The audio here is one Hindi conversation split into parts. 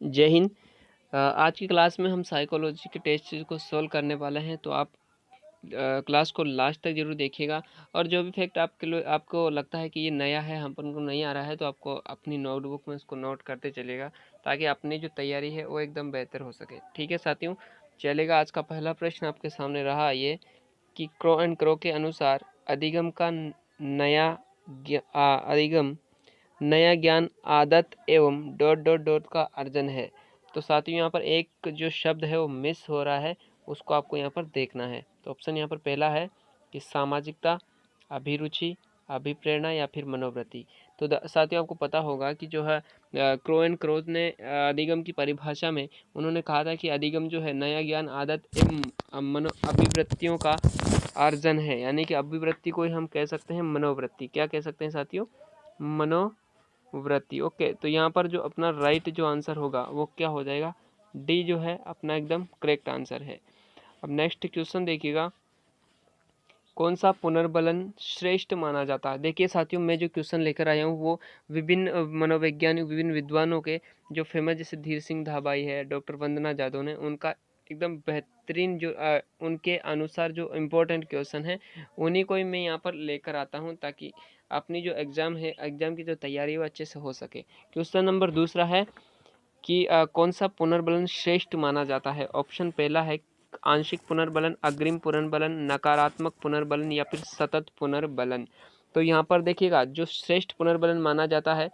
जय हिंद। आज की क्लास में हम साइकोलॉजी के टेस्ट को सॉल्व करने वाले हैं, तो आप क्लास को लास्ट तक जरूर देखिएगा। और जो भी फैक्ट आपको लगता है कि ये नया है, हम पर को नहीं आ रहा है, तो आपको अपनी नोटबुक में उसको नोट करते चलिएगा, ताकि अपनी जो तैयारी है वो एकदम बेहतर हो सके। ठीक है साथियों, चलेगा। आज का पहला प्रश्न आपके सामने रहा ये कि क्रो एंड क्रो के अनुसार अधिगम का अधिगम नया ज्ञान आदत एवं डॉट डॉट डॉट का अर्जन है। तो साथियों यहाँ पर एक जो शब्द है वो मिस हो रहा है, उसको आपको यहाँ पर देखना है। तो ऑप्शन यहाँ पर पहला है कि सामाजिकता, अभिरुचि, अभिप्रेरणा या फिर मनोवृत्ति। तो साथियों आपको पता होगा कि जो है क्रो एंड क्रोज ने अधिगम की परिभाषा में उन्होंने कहा था कि अधिगम जो है नया ज्ञान आदत एवं अभिवृत्तियों का अर्जन है। यानी कि अभिवृत्ति को ही हम कह सकते हैं मनोवृत्ति। क्या कह सकते हैं साथियों? मनोवृत्ति। ओके, तो यहाँ पर जो अपना राइट जो आंसर होगा वो क्या हो जाएगा? डी जो है अपना एकदम करेक्ट आंसर है। अब नेक्स्ट क्वेश्चन देखिएगा, कौन सा पुनर्बलन श्रेष्ठ माना जाता है? देखिए साथियों, मैं जो क्वेश्चन लेकर आया हूँ वो विभिन्न मनोवैज्ञानिक, विभिन्न विद्वानों के जो फेमस, जैसे धीर सिंह धाबाई है, डॉक्टर वंदना जादव ने, उनका एकदम बेहतरीन जो उनके अनुसार जो इम्पोर्टेंट क्वेश्चन है उन्हीं को ही मैं यहाँ पर लेकर आता हूँ, ताकि अपनी जो एग्ज़ाम है, एग्ज़ाम की जो तैयारी है वो अच्छे से हो सके। क्वेश्चन नंबर दूसरा है कि कौन सा पुनर्बलन श्रेष्ठ माना जाता है? ऑप्शन पहला है आंशिक पुनर्बलन, अग्रिम पुनर्बलन, नकारात्मक पुनर्बलन या फिर सतत पुनर्बलन। तो यहाँ पर देखिएगा, जो श्रेष्ठ पुनर्बलन माना जाता है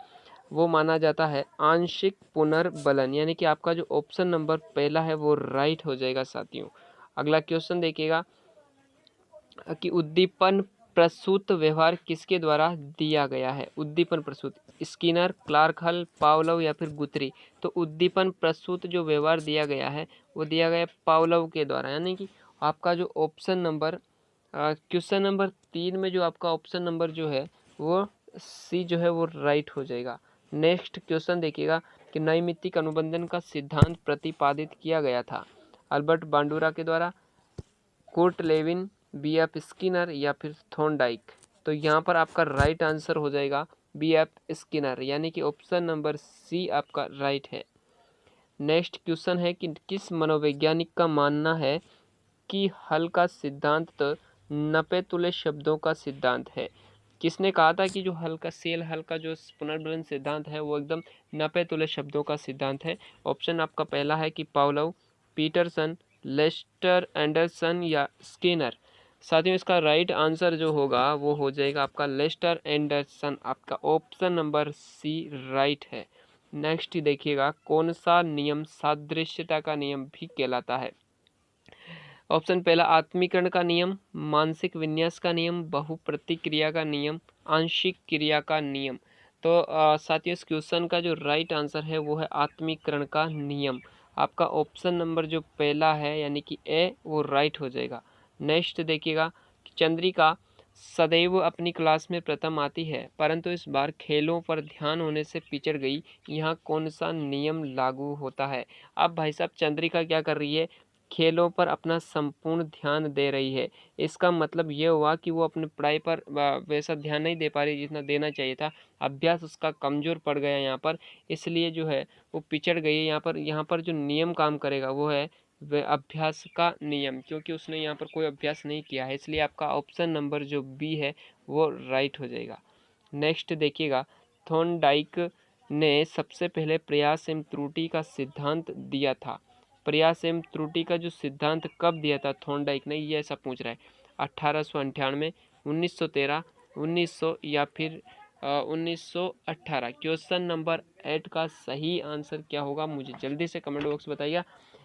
वो माना जाता है आंशिक पुनर्बलन, यानी कि आपका जो ऑप्शन नंबर पहला है वो राइट हो जाएगा साथियों। अगला क्वेश्चन देखिएगा कि उद्दीपन प्रसूत व्यवहार किसके द्वारा दिया गया है? उद्दीपन प्रसूत, स्किनर, क्लार्क हल, पावलोव या फिर गुथरी। तो उद्दीपन प्रसूत जो व्यवहार दिया गया है वो दिया गया पावलोव के द्वारा। यानी कि आपका जो ऑप्शन नंबर क्वेश्चन नंबर 3 में जो आपका ऑप्शन नंबर जो है वो सी जो है वो राइट हो जाएगा। नेक्स्ट क्वेश्चन देखिएगा कि नैमित्तिक अनुबंधन का सिद्धांत प्रतिपादित किया गया था अल्बर्ट बांडुरा के द्वारा, कुर्ट लेविन, बी.एफ. स्किनर या फिर थॉर्नडाइक। तो यहाँ पर आपका राइट आंसर हो जाएगा बी.एफ. स्किनर, यानी कि ऑप्शन नंबर सी आपका राइट है। नेक्स्ट क्वेश्चन है कि किस मनोवैज्ञानिक का मानना है कि हल का सिद्धांत तो नपे तुले शब्दों का सिद्धांत है? किसने कहा था कि जो हल का जो पुनर्बलन सिद्धांत है वो एकदम नपे तुले शब्दों का सिद्धांत है? ऑप्शन आपका पहला है कि पावलोव, पीटरसन, लेस्टर एंडरसन या स्किनर। साथियों इसका राइट आंसर जो होगा वो हो जाएगा आपका लेस्टर एंडरसन। आपका ऑप्शन नंबर सी राइट है। नेक्स्ट देखिएगा, कौन सा नियम सादृश्यता का नियम भी कहलाता है? ऑप्शन पहला आत्मीकरण का नियम, मानसिक विन्यास का नियम, बहुप्रतिक्रिया का नियम, आंशिक क्रिया का नियम। तो साथियों इस क्वेश्चन का जो राइट आंसर है वो है आत्मीकरण का नियम। आपका ऑप्शन नंबर जो पहला है यानी कि ए वो राइट हो जाएगा। नेक्स्ट देखिएगा, चंद्रिका सदैव अपनी क्लास में प्रथम आती है, परंतु इस बार खेलों पर ध्यान होने से पिछड़ गई। यहाँ कौन सा नियम लागू होता है? अब भाई साहब चंद्रिका क्या कर रही है? खेलों पर अपना संपूर्ण ध्यान दे रही है। इसका मतलब ये हुआ कि वो अपनी पढ़ाई पर वैसा ध्यान नहीं दे पा रही जितना देना चाहिए था। अभ्यास उसका कमज़ोर पड़ गया यहाँ पर, इसलिए जो है वो पिछड़ गई है। यहाँ पर जो नियम काम करेगा वो है वह अभ्यास का नियम, क्योंकि उसने यहाँ पर कोई अभ्यास नहीं किया है, इसलिए आपका ऑप्शन नंबर जो बी है वो राइट हो जाएगा। नेक्स्ट देखिएगा, थॉर्नडाइक ने सबसे पहले प्रयास एवं त्रुटि का सिद्धांत दिया था। प्रयास एवं त्रुटि का जो सिद्धांत कब दिया था थॉर्नडाइक ने, ये ऐसा पूछ रहा है। 1898, 1913, 1900 या फिर 1918। क्वेश्चन नंबर 8 का सही आंसर क्या होगा मुझे जल्दी से कमेंट बॉक्स बताइए।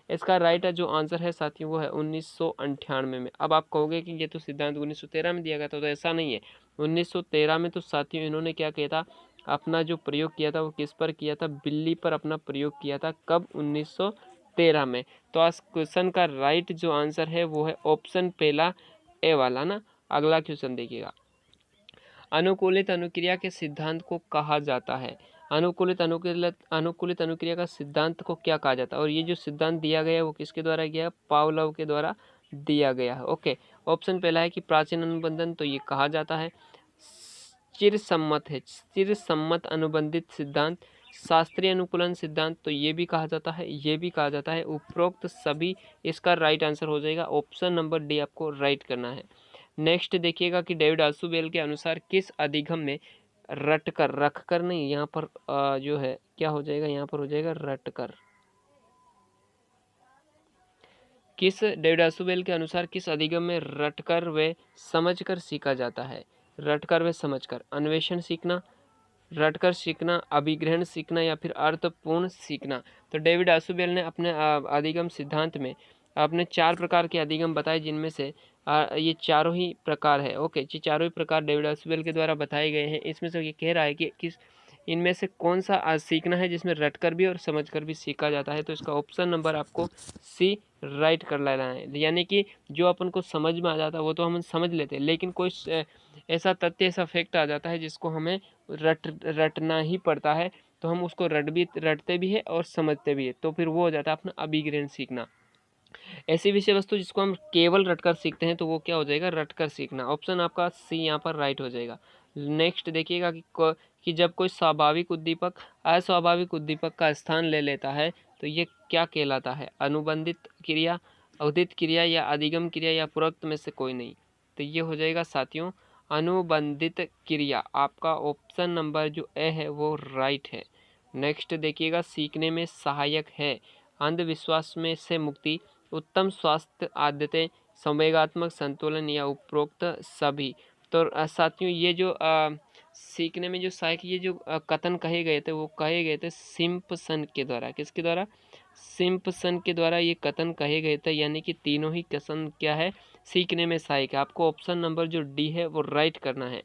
इसका राइट जो आंसर है साथियों वो है 1998 में। अब आप कहोगे कि ये तो सिद्धांत 1913 में दिया गया था, तो ऐसा नहीं है। 1913 में तो साथियों इन्होंने क्या किया था, अपना जो प्रयोग किया था वो किस पर किया था? बिल्ली पर अपना प्रयोग किया था। कब? 1913 में। तो आज क्वेश्चन का राइट जो आंसर है वो है ऑप्शन पहला ए वाला ना। अगला क्वेश्चन देखिएगा, अनुकूलित अनुक्रिया के सिद्धांत को कहा जाता है? अनुकूलित अनुक्रिया का सिद्धांत को क्या कहा जाता है? और ये जो सिद्धांत दिया गया है वो किसके द्वारा गया? पावलोव के द्वारा दिया गया है। ओके, ऑप्शन पहला है कि प्राचीन अनुबंधन, तो ये कहा जाता है चिरसम्मत है, चिरसम्मत अनुबंधित सिद्धांत, शास्त्रीय अनुकूलन सिद्धांत, तो ये भी कहा जाता है, ये भी कहा जाता है। उपरोक्त सभी इसका राइट आंसर हो जाएगा। ऑप्शन नंबर डी आपको राइट करना है। नेक्स्ट देखिएगा कि डेविड आसुबेल के अनुसार किस अधिगम में रट कर, रख कर नहीं, यहाँ पर जो है क्या हो जाएगा, यहाँ पर हो जाएगा रट कर। किस डेविड आसुबेल के अनुसार किस अधिगम में रटकर व समझकर सीखा जाता है? रटकर व समझकर, अन्वेषण सीखना, रटकर सीखना, अभिग्रहण सीखना या फिर अर्थपूर्ण सीखना। तो डेविड आसुबेल ने अपने अधिगम सिद्धांत में आपने 4 प्रकार के अधिगम बताए, जिनमें से ये चारों ही प्रकार है। ओके, ये चारों ही प्रकार डेविड आसुबेल के द्वारा बताए गए हैं। इसमें से ये कह रहा है कि किस इनमें से कौन सा सीखना है जिसमें रटकर भी और समझकर भी सीखा जाता है। तो इसका ऑप्शन नंबर आपको सी राइट कर लेना है। यानी कि जो अपन को समझ में आ जाता है वो तो हम समझ लेते हैं, लेकिन कोई ऐसा तथ्य, ऐसा फैक्ट आ जाता है जिसको हमें रटना ही पड़ता है, तो हम उसको रटते भी है और समझते भी है, तो फिर वो हो जाता है अपना अभिग्रहण सीखना। ऐसी विषय वस्तु जिसको हम केवल रटकर सीखते हैं तो वो क्या हो जाएगा, रटकर सीखना। ऑप्शन आपका सी यहाँ पर राइट हो जाएगा। नेक्स्ट देखिएगा कि जब कोई स्वाभाविक उद्दीपक अस्वाभाविक उद्दीपक का स्थान ले लेता है तो ये क्या कहलाता है? अनुबंधित क्रिया, अवधित क्रिया या अधिगम क्रिया या पूर्वोक्त में से कोई नहीं। तो ये हो जाएगा साथियों अनुबंधित क्रिया। आपका ऑप्शन नंबर जो ए है वो राइट है। नेक्स्ट देखिएगा, सीखने में सहायक है, अंधविश्वास में से मुक्ति, उत्तम स्वास्थ्य आदतें, संवेगात्मक संतुलन या उपरोक्त सभी। तो साथियों ये जो सीखने में जो सहायक, ये जो कथन कहे गए थे वो कहे गए थे सिम्पसन के द्वारा। किसके द्वारा? सिम्पसन के द्वारा ये कथन कहे गए थे। यानी कि तीनों ही कथन क्या है, सीखने में सहायक है। आपको ऑप्शन नंबर जो डी है वो राइट करना है।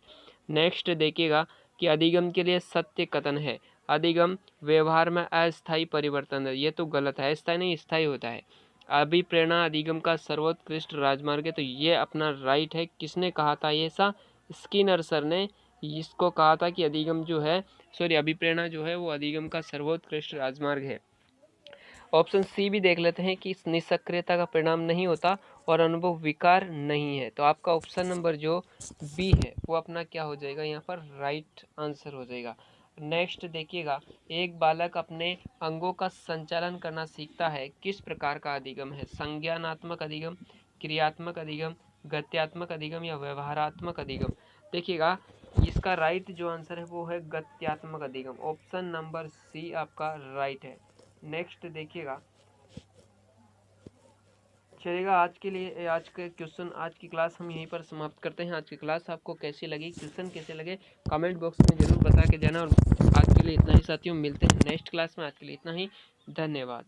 नेक्स्ट देखिएगा कि अधिगम के लिए सत्य कथन है, अधिगम व्यवहार में अस्थायी परिवर्तन है। ये तो गलत है, अस्थायी नहीं स्थायी होता है। अभिप्रेरणा अधिगम का सर्वोत्कृष्ट राजमार्ग है, तो ये अपना राइट है। किसने कहा था ये ऐसा? स्किनर सर ने इसको कहा था कि अधिगम जो है, सॉरी अभिप्रेरणा जो है वो अधिगम का सर्वोत्कृष्ट राजमार्ग है। ऑप्शन सी भी देख लेते हैं कि इस निष्क्रियता का परिणाम नहीं होता और अनुभव विकार नहीं है। तो आपका ऑप्शन नंबर जो बी है वो अपना क्या हो जाएगा, यहाँ पर राइट आंसर हो जाएगा। नेक्स्ट देखिएगा, एक बालक अपने अंगों का संचालन करना सीखता है, किस प्रकार का अधिगम है? संज्ञानात्मक अधिगम, क्रियात्मक अधिगम, गत्यात्मक अधिगम या व्यवहारात्मक अधिगम। देखिएगा इसका राइट जो आंसर है वो है गत्यात्मक अधिगम। ऑप्शन नंबर सी आपका राइट है। नेक्स्ट देखिएगा, चलेगा आज के लिए आज के क्वेश्चन, आज की क्लास हम यहीं पर समाप्त करते हैं। आज की क्लास आपको कैसी लगी, क्वेश्चन कैसे लगे, कमेंट बॉक्स में जरूर बता के जाना। और आज के लिए इतना ही साथियों, मिलते हैं नेक्स्ट क्लास में। आज के लिए इतना ही, धन्यवाद।